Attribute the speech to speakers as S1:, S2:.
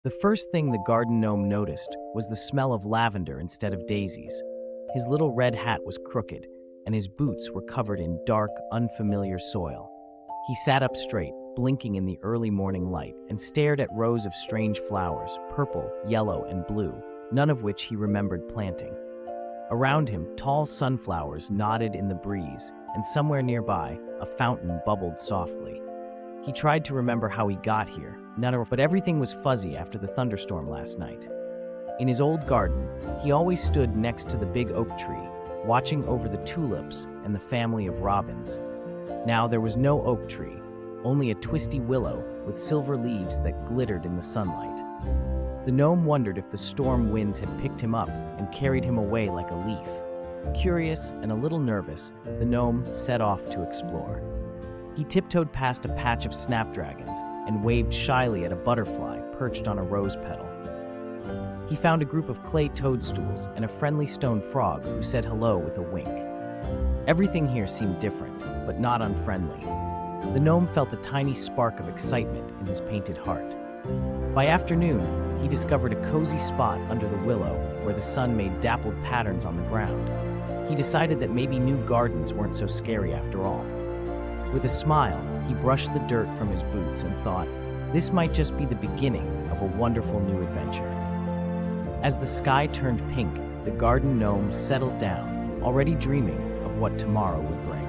S1: The first thing the garden gnome noticed was the smell of lavender instead of daisies. His little red hat was crooked, and his boots were covered in dark, unfamiliar soil. He sat up straight, blinking in the early morning light, and stared at rows of strange flowers, purple, yellow, and blue, none of which he remembered planting. Around him, tall sunflowers nodded in the breeze, and somewhere nearby, a fountain bubbled softly. He tried to remember how he got here, but everything was fuzzy after the thunderstorm last night. In his old garden, he always stood next to the big oak tree, watching over the tulips and the family of robins. Now there was no oak tree, only a twisty willow with silver leaves that glittered in the sunlight. The gnome wondered if the storm winds had picked him up and carried him away like a leaf. Curious and a little nervous, the gnome set off to explore. He tiptoed past a patch of snapdragons and waved shyly at a butterfly perched on a rose petal. He found a group of clay toadstools and a friendly stone frog who said hello with a wink. Everything here seemed different, but not unfriendly. The gnome felt a tiny spark of excitement in his painted heart. By afternoon, he discovered a cozy spot under the willow where the sun made dappled patterns on the ground. He decided that maybe new gardens weren't so scary after all. With a smile, he brushed the dirt from his boots and thought, this might just be the beginning of a wonderful new adventure. As the sky turned pink, the garden gnome settled down, already dreaming of what tomorrow would bring.